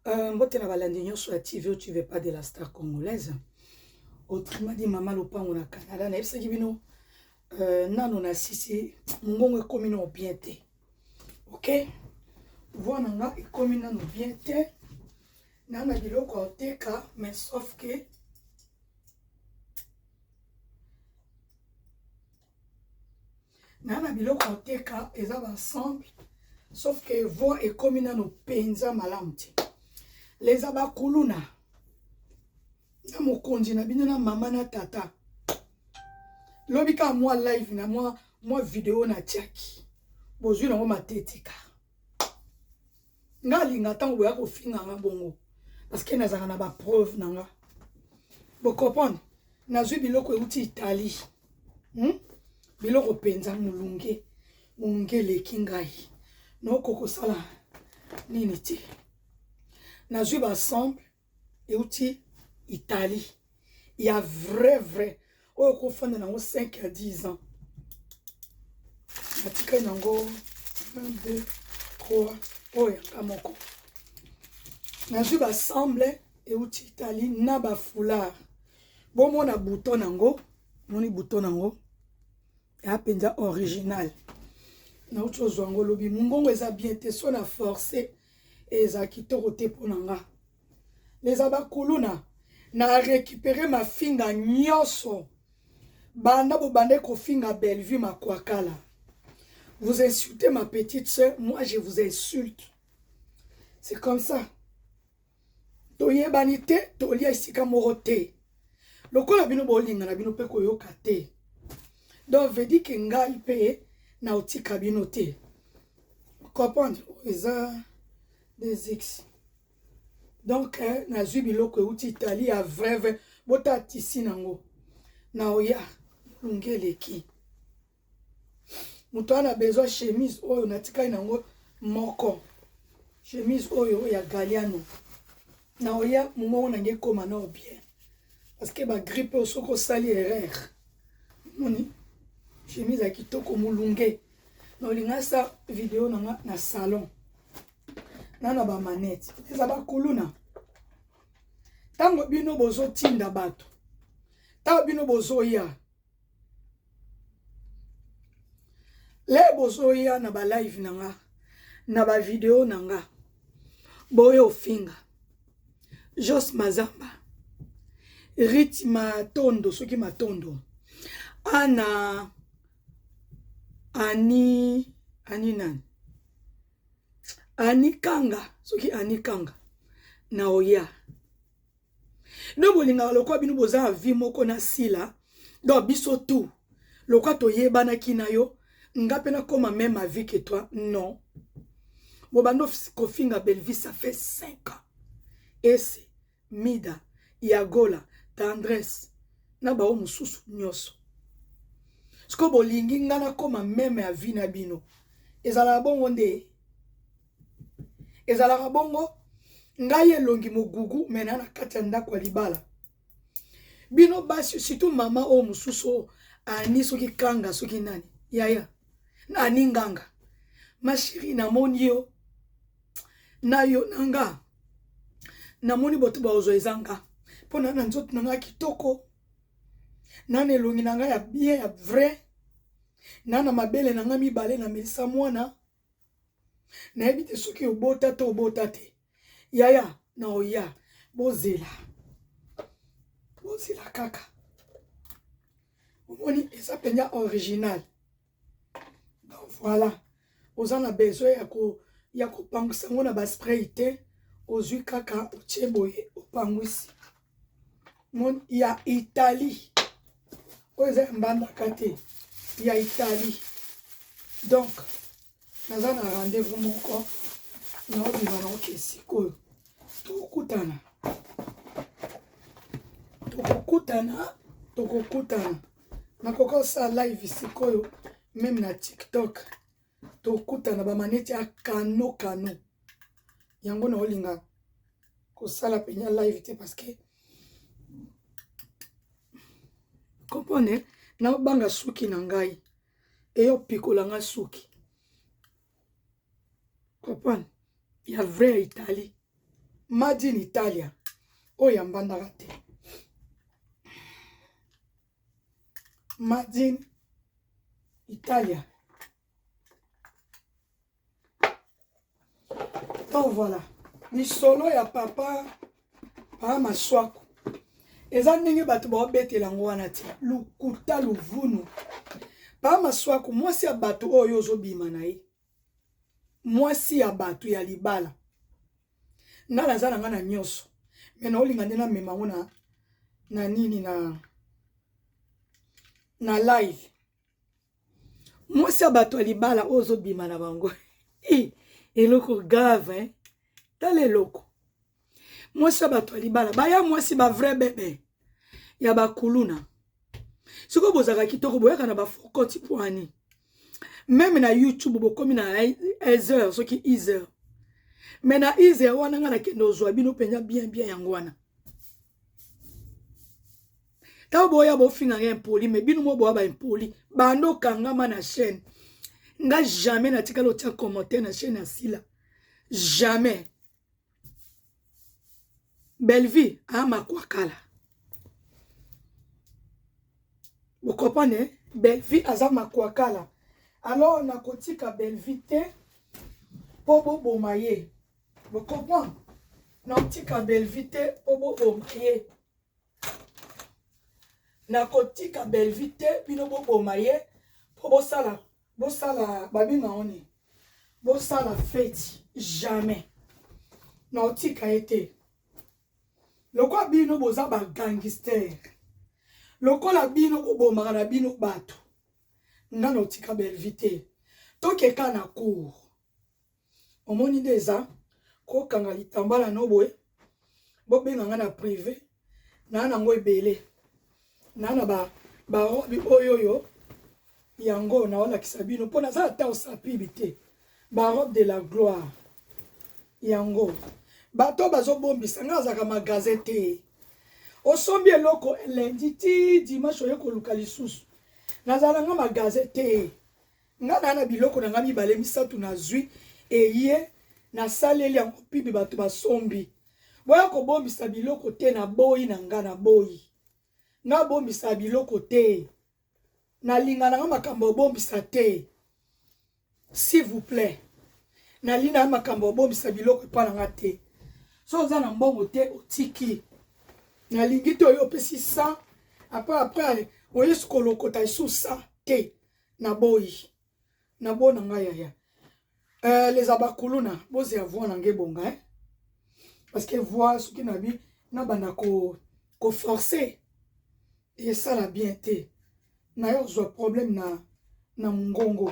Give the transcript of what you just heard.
Mbote na balandi nyonso ya TV ou tu veux pas de la star congolaise. Autrement dit maman lopango na Canada na ebisaki bino nano na sisi mungongo ekomi na bien te. OK? Voilà nga ekomi na bien te. Na biloko oteka mais sauf que na biloko oteka eza ensemble sauf que voix ekomi na no penza malamu te. Les abakuluna na mokonzi na bino na mama na tata lobika moi live na moi vidéo na tiaki bozwi na matetika nga linga tango boya ko finga nga bongo parce que nazaka na ba preuve nanga bo comprendre nazwi biloko euti Italie biloko penza mulunge leki ngai noko kosala nini ti nazwi ba ensemble euti Italie. Il y a vrai. Oyo kofanda nango 5 à 10 ans. Natika nango 1, 2, 3. Oyo kamoko. Nazwi ba ensemble euti Italie na ba foulard. Bon mona bouton nango, moni bouton nango. Ya penza original. Na ucho zwango lobi mungongo eza bien te so na forcer eza kitoko te ponanga. Les abakuluna na récupérer ma finga nyoso. Banda bo bande ko finga Bellevue ma kwakala. Vous insultez ma petite soeur, moi je vous insulte. C'est comme ça. Toye banite, tolia isika morote. Lokola bino bolinga na bino pe koyoka te. Donc veut dire que ngai pe na otika bino te. Comprendre? Eza des X. Donc, nazwi biloko euti Italie a vrai bota tisi nango. Na oya lunge leki. Muto ana besoin chemise oyo natika nango moko. Chemise oyo ya Galliano. Na oya mungo nange koma na bien. Parce que ba grippe au soko sali erreur. Moni chemise ya kitoko mulunge. Na olinga sa vidéo nanga na salon. Nana ba manette eza ba kuluna tango bino bozo tinda bato tango bino bozo ya le bozo ya na ba live nanga na ba video nanga boyo finga Jos Mazamba Riti Matondo soki Matondo ana ani nani Anikanga, soki Anikanga na oya. No bolinga lokwa bino boza vie moko na sila, do biso tout. Lokwa to yebana kina yo, nga pena koma même avis que toi, non. Bobando kofinga Bellevue ça fait 5 ans. Ese, Mida, Yagola, Tendresse, na ba o mususu nyoso. Sko bolingi nga na koma même avis na bino. Ezala bongo nde ezalaka bongo ngai elongi mogugu mena na kati ya ndako ya libala bino basi surtout mama o mususu ani soki kanga soki nani yaya ani nganga ma chérie na moni yo na yo nanga na moni boto ba ozo ezanga pona na nzoto nanga kitoko nana elongi nanga ya bien ya vrai nana mabele nanga mibale na melisa mwana na ebite soki obota to obota te yaya na oya bozela kaka omoni eza penya original. Donc voilà ozana besoin ya kopangwisa ngo na baspray te ozwi kaka otie boye opangwisi mon ya Italie oyo eza mbandaka te ya Italie. Donc naza na rendez-vous moko na obima na oke sikoyo tokokutana nakokosa live sikoyo même na TikTok tokutana bamaneti ya kano yango na olinga kosala penya live te parce que comprenez na banga suki na ngai eyo pikola nga suki comprendre. Il y a vrai Italie. Made in Italia. Oya mbandaka te. Made in Italia. Donc voilà. Ni solo ya papa maswaku. Eza ndenge bato ba betela ngo wana ti. Lukuta luvunu. Pa maswaku mwasi ya bato oyo ozobima na ye. Mwasi ya bato ya libala. Ngala za nga na nyoso. Mena olinga ndena mema ngo na nini na live. Mwasi ya bato ya libala ozobima na bango. Eloko grave, hein? Tale eloko. Mwasi ya bato ya libala. Baya mwasi ba vrai bébé. Ya ba kuluna. Siko bozaka kitoko boyaka na ba fokoti poani. Même na YouTube bokomi na Ezer soki Ezer. Mais na Ezer wana nga na kendo zwa bino penya bien yango wana. Ta boya bo finga impoli mais bino mo boya ba impoli. Bando kangama na chaîne. Nga jamais na tika lo tia commentaire na chaîne asila. Jamais. Belle vie ama kwakala. Vous comprenez? Belle vie azama kwakala. Alors na kotika belle vie te pobo bomaye. Vous comprenez? Na kotika belle vie te pobo bomaye. Na kotika belle vie te bino bomaye pobo sala. Bosala babinga oni. Bosala fête jamais. Na otika ete. Loko bino boza ba gangster. Loko la bino bobomaka na bino bato. Nga na otika belle vite. Toke ka na cour. Omoni deza ko kanga litambala no boy. Bobenga nga na privé. Na nango ebele. Na ba robi oyoyo. Yango na wala kisabino pona za ta osapibite. Ba robe de la gloire. Yango. Bato bazo bombisa nga zaka magazete. Osombi eloko lundi ti dimanche oyeko luka lisusu. Nazala nga magazete. Nga na biloko na nga mibale misatu na zwi eye na saleli yango pibi bato basombi. Boya ko bombisa biloko te na boyi na nga na boyi. Na bombisa biloko te. Na linga na nga makambo bombisa te. S'il vous plaît. Na linga na makambo bombisa biloko pa na nga te. So za na mbongo te otiki. Na lingi to yo pesi sa. Après oye skoloko ta sous sa te na boyi. Na bona nga ya. Les abakuluna bozi avoir na ngebonga hein. Parce que voir ce qui na bi na bana ko forcer. Et ça la bien te. Na yo zo problème na ngongo.